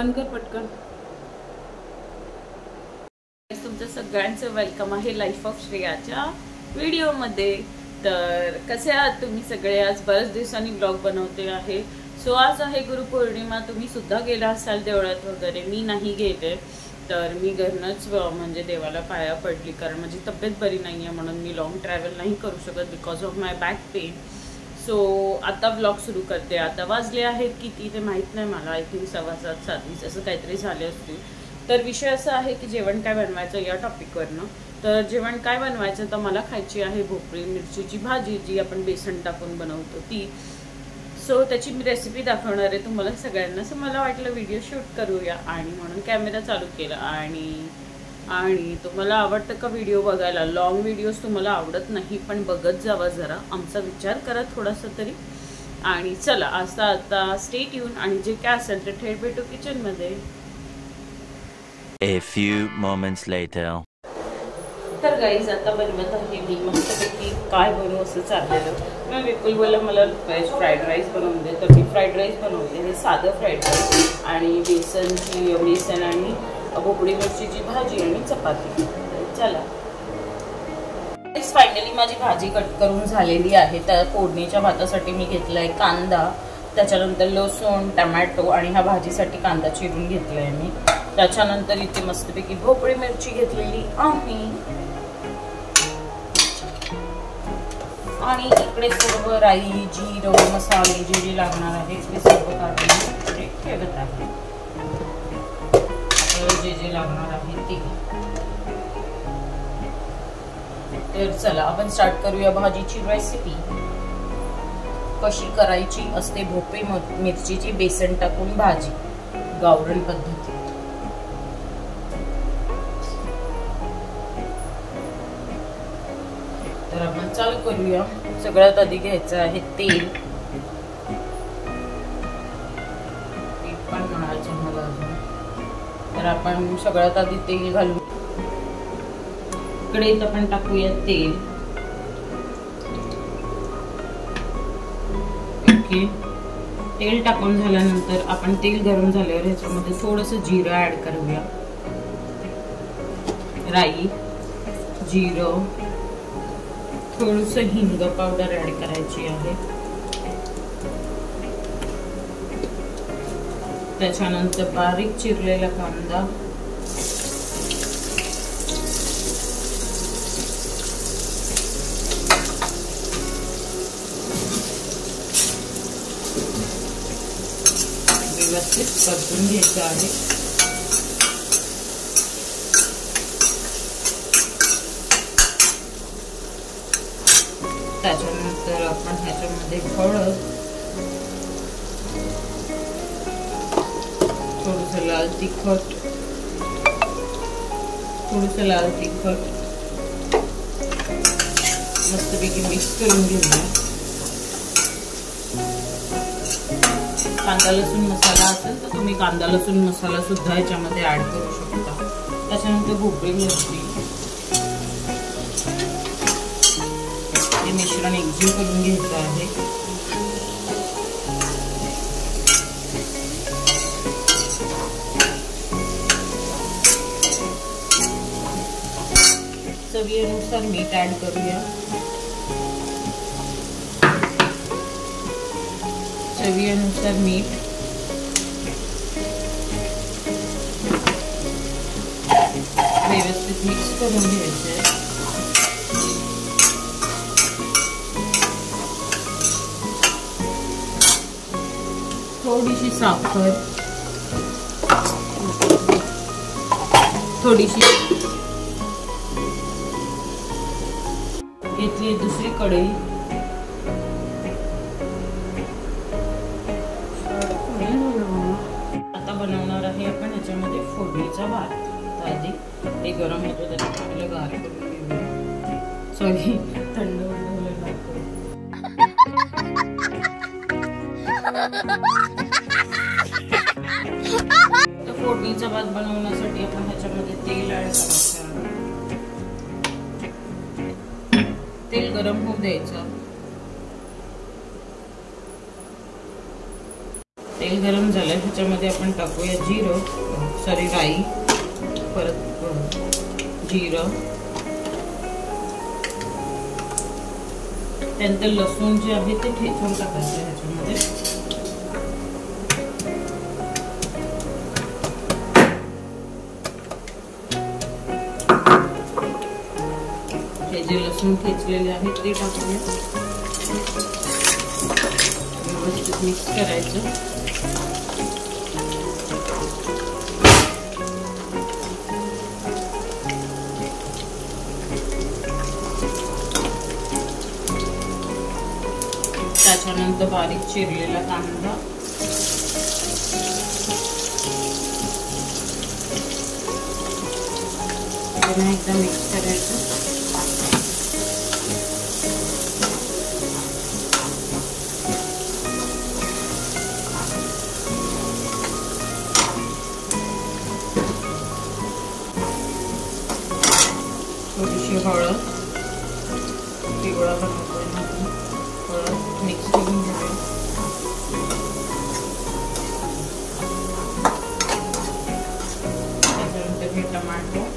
बंद कर पटकन। तुमचं सगळ्यांचं वेलकम आहे लाईफ ऑफ श्रेयाच्या व्हिडिओमध्ये। तर कसे आहात तुम्ही सगळे? आज बऱ्याच दिवसांनी ब्लॉग बनवते आहे। सो आज आहे गुरुपौर्णिमा। तुम्ही सुद्धा गेला असाल देवळात वगैरे, मी नाही गेले। तर मी घरनच म्हणजे देवाला पाया पडली, कारण माझी तब्येत बरी नाही आहे म्हणून मी लॉंग ट्रॅव्हल नाही करू शकत because of my back pain. So आता ब्लॉग सुरू करते। आता वाजले आहेत किती ते माहीत नाही मला, आय थिंक 6:15 असं काहीतरी झाले असतील। तर विषय असा आहे की जेवण काय बनवायचं या टॉपिकवरनं। तर जेवण काय बनवायचं, तर मला खायची आहे भोपळी मिरचीची भाजी, जी आपण बेसन टाकून बनवतो ती। सो त्याची मी रेसिपी दाखवणार आहे तुम्हाला सगळ्यांना। सो मला वाटलं व्हिडिओ शूट करूया आणि म्हणून कॅमेरा चालू केला। आणि तुम्हाला आवडतं का व्हिडिओ बघायला? लॉंग व्हिडिओज तुम्हाला आवडत नाही, पण बघत जावा जरा, आमचा विचार करा थोडासा तरी। आणि चला आता स्टे ट्यून, आणि जे काय असेल ते थेट भेटू किचनमध्ये। A few moments later. तर गाईज आता बनवत आहे मी मस्तपैकी काय बनवू असं चाललेलं। मग विपुल बोलला मला व्हेज फ्राईड राईस बनवून दे, तर मी फ्राईड राईस बनवते। हे साधं फ्राईड राईस आणि बेसन आणि भोपळी मिरचीची भाजी आणि चपाती। चला फायनली माझी भाजी कट करून झालेली आहे। त्या फोडणीच्या भातासाठी मी घेतलाय कांदा, त्याच्यानंतर लसूण, टमॅटो, आणि ह्या भाजीसाठी कांदा चिरून घेतलाय मी। त्याच्यानंतर इथे मस्तपैकी भोपळी मिरची घेतलेली आहे, आणि इकडे सर्व राई, जिरं, मसाले जे लागणार आहे ते सर्व काढून ठेवत आहे। जे लागणार आहे ते। तर चला आपण स्टार्ट करूया भाजीची रेसिपी। कशी करायची असते भोपळी मिरचीची बेसन टाकून भाजी गावरान पद्धतीत। तर आपण चालू करूया। सगळ्यात आधी घ्यायचं आहे तेल। पण म्हणायचं मला अजून, तर आपण सगळ्यात आधी तेल घालू। कढईत आपण टाकूया तेल। ओके, तेल टाकून झाल्यानंतर आपण तेल गरम झाल्यावर ह्याच्यामध्ये थोडंसं जिरं ऍड करूया। राई, जिरं, थोडंसं हिंग पावडर ऍड करायची आहे। त्याच्यानंतर बारीक चिरलेला कांदा, व्यवस्थित परतून घ्यायचं आहे। त्याच्यानंतर आपण ह्याच्यामध्ये हळद, थोडंसं लाल तिखट, मस्तपैकी मिक्स करून घेऊया। कांदा लसूण मसाला असेल तर तुम्ही कांदा लसूण मसाला सुद्धा याच्यामध्ये ऍड करू शकता। त्याच्यानंतर भोपळी मिरची, हे मिश्रण एकजीव करून घ्यायचं आहे। चवीनुसार मीठ ऍड करूया। चवीनुसार मीठ, व्यवस्थित मिक्स करून घ्यायचे। थोडीशी साखर, थोडीशी घेतली दुसरी कढई। आता बनवणार आहे आपण ह्याच्यामध्ये फोडणीचा भात। तर आधी ते गरम होतो त्याला चांगलं गार करून घेऊया। सॉरी, थंड होईल नको। तर फोडणीचा भात बनवण्यासाठी आपण ह्याच्यामध्ये तेल ऍड करायचं। तेल गरम होऊ द्यायचं। तेल गरम झालं, ह्याच्यामध्ये आपण टाकूया राई, परत जिरं, त्यानंतर लसूण जे आहे ते ठेचून टाकायचं ह्याच्यामध्ये. हे जे लसूण ठेचलेले आहेत ते टाकूया. व्यवस्थित मिक्स करायचं. त्याच्यानंतर बारीक चिरलेला कांदा, पुन्हा एकदा मिक्स करायचं. थोडीशी हळद, पिवळा बनवतोय हळद मिक्स करून घेऊया. त्याच्यानंतर हे टमाटो,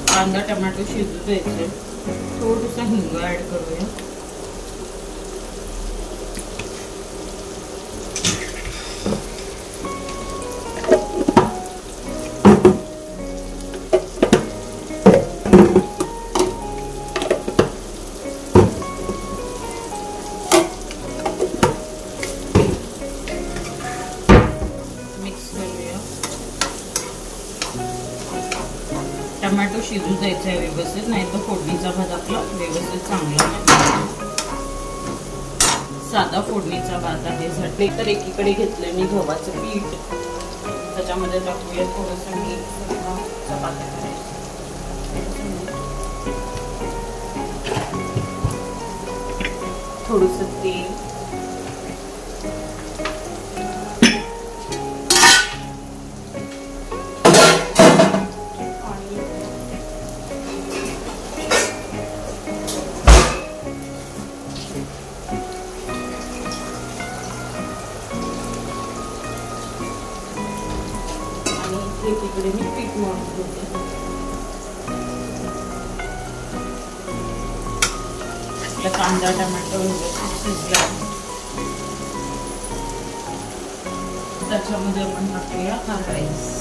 कांदा टमाटो शिजू द्यायचे. थोडंसं हिंग ऍड करूया. टमाटो शिजू द्यायचा आहे व्यवस्थित, नाही तर फोडणीचा भात आपला व्यवस्थित चांगला नाही. साधा फोडणीचा भात आहे साठी. तर एकीकडे घेतले मी गव्हाचं पीठ, त्याच्यामध्ये टाकूया थोडंसं मीठ, चपात्या करायचं, थोडंसं तेल, एकीकडे मी पीठ मळून घेते. आपला कांदा टमाटो व्यवस्थित शिजला, त्याच्यामध्ये आपण टाकूया हा राईस.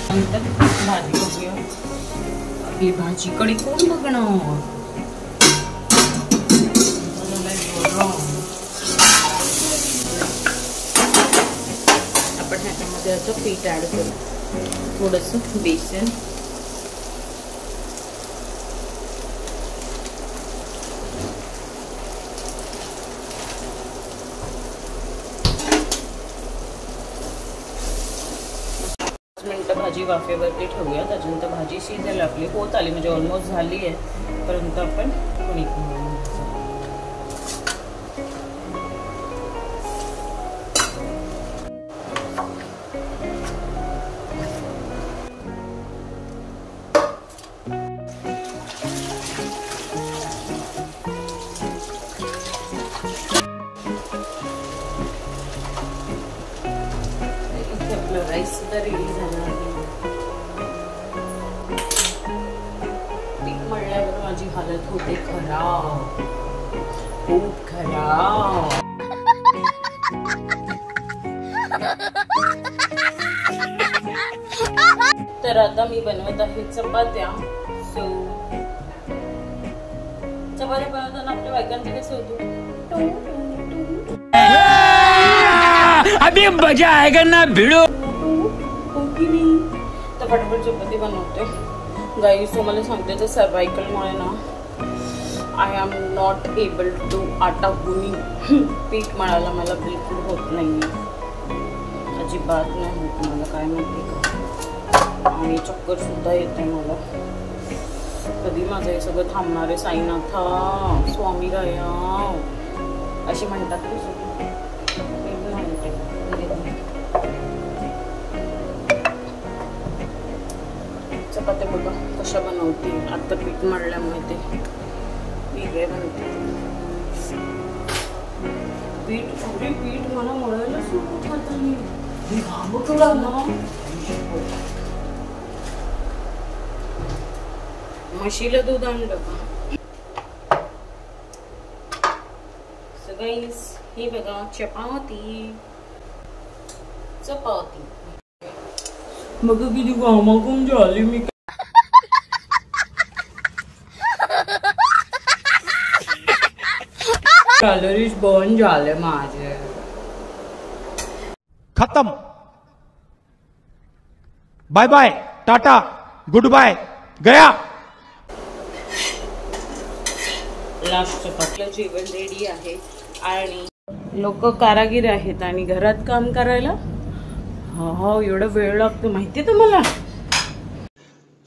नंतर भाजी बघूया. आपली भाजी कडे कोण बघणार. आपण ह्याच्यामध्ये असं पीठ ऍड करू, थोडंसं बेसन, मिनिटं भाजी वाफेवरती ठेवूया. त्याच्यानंतर भाजी शिजायला आपली होत आली, म्हणजे ऑलमोस्ट झाली आहे, परंतु आपण राईस सुद्धा रेडी झाला आहे. पीठ मळल्यावर माझी हालत होते खराब, खूप खराब. तर आता मी बनवत आहे चपात्या. सो चपात्या बनवताना आपल्या बायकांचे कसे होते, अभी मजा आएगा ना भिड़ो. तर पटपट चपाती बनवते गाईस. तुम्हाला सांगते तर सर्वायकलमुळे ना I am not able to आटा गुनी पीठ मळायला मला बिलकुल होत नाही, अजिबात नाही होत मला, काय माहिती का. आणि चक्कर सुद्धा येते मला. कधी माझं हे सगळं थांबणार आहे साईनाथा स्वामी गया अशी म्हणतात की चपात्या बघा कशा बनवते. आता पीठ मळल्यामुळे ते वेगळे बनते. पीठ मला मळायला सुरू होत नाही. म्हशीला दूध आणलं का. गाईस हे बघा चपाती मग किती घामाघूम झाली मी. कॅलरीज बर्न झाले माझे. खत्म. बाय बाय टाटा गुड बाय गया. लास्ट चपातीला जेवण रेडी आहे आणि लोक कारागीर आहेत आणि घरात काम करायला एवढा वेळ लागतो माहिती तुम्हाला.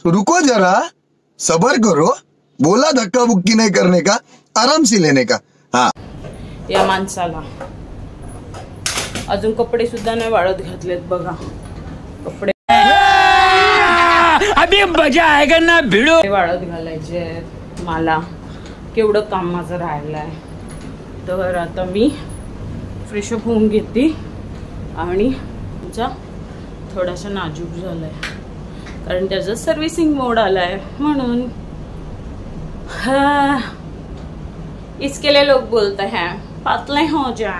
रुको जरा सबर करो, बोला धक्का बुक्की नहीं करने का, आराम से लेने का. हाँ या माणसाला अजून कपडे सुद्धा नाही वाळत घातलेत बघा. कपडे अभी मजा आएगा ना भिड़ो. वाळत घालायचे मला. केवढं काम माझं राहिलंय. तर आता मी फ्रेशअप होऊन घेते आणि तुमचा थोडासा नाजूक झालाय कारण त्याचा सर्व्हिसिंग मोड आलाय म्हणून. इसके लिए लोग बोलते हैं पतले हो जा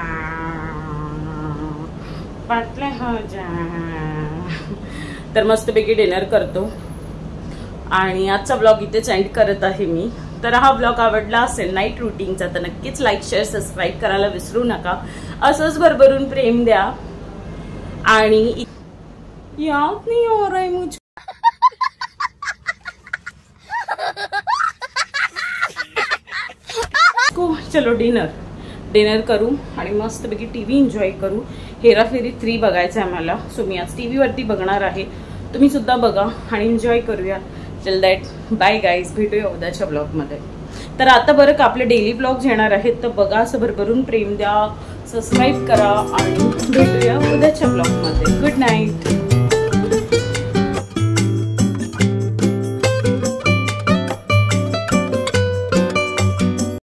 पतले हो जा. तर मस्तपैकी डिनर करतो आणि आजचा ब्लॉग इथेच एंड करत आहे मी. तर हा ब्लॉग आवडला असेल नाईट रुटीनचा तर नक्कीच लाईक शेअर सबस्क्राईब करायला विसरू नका. असंच भरभरून प्रेम द्या आणि याद नहीं हो रहा है मुझे. चलो डिनर करू आणि मस्तपैकी टीव्ही एन्जॉय करू. हेराफेरी 3 बघायचं आहे मला. सो मी आज टीव्ही वरती बघणार आहे. तुम्ही सुद्धा बघा आणि एन्जॉय करूया. Till that by guys. भेटूया उद्याच्या ब्लॉगमध्ये. तर आता बरं का आपले डेली ब्लॉग्स येणार आहेत तर बघा. असं भरभरून प्रेम द्या, सबस्क्राईब करा आणि भेटूया उद्याच्या ब्लॉगमध्ये. Good night.